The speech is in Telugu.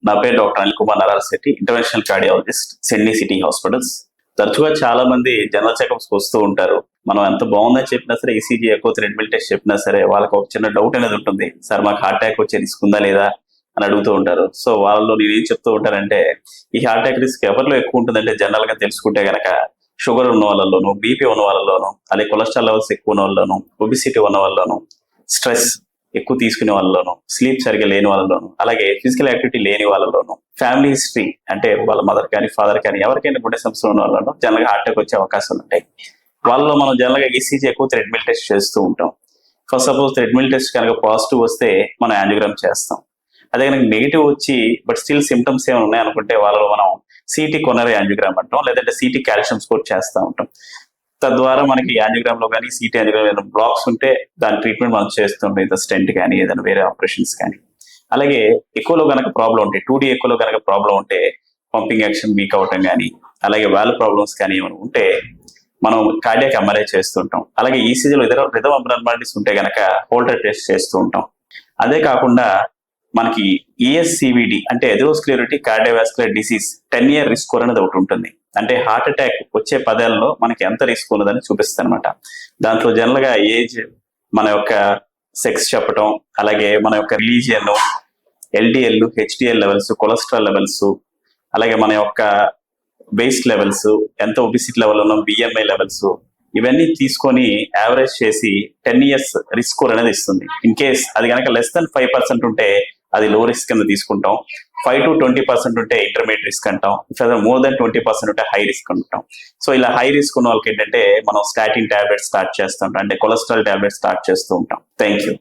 నా పేరు డాక్టర్ అనిల్ కుమార్ నరాల Shetty, international cardiologist, Sydney city hospitals. తరచుగా చాలా మంది జనరల్ చెకప్స్ వస్తూ ఉంటారు. మనం ఎంత బాగుందని చెప్పినా సరే, ఈసీజీ ఎక్కువ థ్రెడ్మిల్ టెస్ట్ చెప్పినా సరే, వాళ్ళకి ఒక చిన్న డౌట్ అనేది ఉంటుంది. సార్ మాకు హార్ట్ అటాక్ వచ్చే రిస్క్ ఉందా లేదా అని అడుగుతూ ఉంటారు. సో వాళ్ళలో నేను ఏం చెప్తూ ఉంటానంటే, ఈ హార్ట్ అటాక్ రిస్క్ ఎవరిలో ఎక్కువ ఉంటుందంటే, జనరల్ గా తెలుసుకుంటే గనక షుగర్ ఉన్న వాళ్ళలోను, బీపీ ఉన్న వాళ్ళలోను, అలాగే కొలెస్ట్రాల్ లెవెల్స్ ఎక్కువ ఉన్న వాళ్ళలోను, ఒబిసిటీ ఉన్న వాళ్ళలోను, స్ట్రెస్ ఎక్కువ తీసుకునే వాళ్ళలోను, స్లీప్ సరిగా లేని వాళ్ళలోను, అలాగే ఫిజికల్ యాక్టివిటీ లేని వాళ్ళలోను, ఫ్యామిలీ హిస్టరీ అంటే వాళ్ళ మదర్ కానీ ఫాదర్ కానీ ఎవరికైనా గుండె సమస్యలు ఉన్న వాళ్ళలో జనరల్ గా హార్ట్ అటాక్ వచ్చే అవకాశాలు ఉంటాయి. వాళ్ళలో మనం జనరల్ గా ఈసీజీ ఎక్కువ థ్రెడ్మిల్ టెస్ట్ చేస్తూ ఉంటాం. ఫస్ట్ సపోజ్ థ్రెడ్మిల్ టెస్ట్ కనుక పాజిటివ్ వస్తే మనం యాంజియోగ్రామ్ చేస్తాం. అదే కనుక నెగిటివ్ వచ్చి బట్ స్టిల్ సిమ్టమ్స్ ఏమైనా ఉన్నాయనుకుంటే వాళ్ళలో మనం సిటీ కొనరీ యాంజియోగ్రామ్ అంటాం, లేదంటే సిటీ కాల్షియం స్కోర్ చేస్తూ ఉంటాం. తద్వారా మనకి యాంజియోగ్రామ్ లో కానీ సిటీ యాంజియోగ్రామ్ ఏదైనా బ్లాక్స్ ఉంటే దాని ట్రీట్మెంట్ మనం చేస్తుంటాం, ఏదైనా స్టెంట్ కానీ ఏదైనా వేరే ఆపరేషన్స్ కానీ. అలాగే ఎక్కువలో కనుక ప్రాబ్లం ఉంటే, 2D ఎక్కువలో కనుక ప్రాబ్లం ఉంటే, పంపింగ్ యాక్షన్ వీక్ అవటం కానీ, అలాగే వాల్వ్ ప్రాబ్లమ్స్ కానీ ఏమైనా ఉంటే మనం కార్డియాక్ ఎంఆర్ఐ చేస్తుంటాం. అలాగే ఈసీజీలో రిథమ్ అబ్నార్మాలిటీస్ ఉంటే కనుక హోల్డర్ టెస్ట్ చేస్తూ ఉంటాం. అదే కాకుండా మనకి ESCVD అంటే atherosclerotic cardiovascular disease 10-year risk score అనేది ఒకటి ఉంటుంది. అంటే హార్ట్ అటాక్ వచ్చే 10 ఏళ్లలో మనకి ఎంత రిస్క్ ఉన్నదని చూపిస్తుంది అనమాట. దాంట్లో జనరల్ గా ఏజ్, మన యొక్క సెక్స్ చెప్పటం, అలాగే మన యొక్క religion, LDL, HDL levels, cholesterol levels, అలాగే మన యొక్క వెయిట్ లెవెల్స్, ఎంత ఒబిసిటీ లెవెల్ ఉన్నాం, BMI లెవెల్స్, ఇవన్నీ తీసుకొని యావరేజ్ చేసి 10 years రిస్క్ స్కోర్ అనేది ఇస్తుంది. ఇన్ కేస్ అది కనుక లెస్ దెన్ 5% ఉంటే అది లో రిస్క్ కింద తీసుకుంటాం. 5 to 20% ఉంటే ఇంటర్మీడియట్ రిస్క్ అంటాం. మోర్ దెన్ 20% ఉంటే హై రిస్క్ అంటాం. సో ఇలా హై రిస్క్ ఉన్న వాళ్ళకి ఏంటంటే మనం స్టాటిన్ టాబ్లెట్స్ స్టార్ట్ చేస్తూ ఉంటాం, అంటే కొలెస్ట్రాల్ టాబ్లెట్స్ స్టార్ట్ చేస్తూ ఉంటాం. Thank you.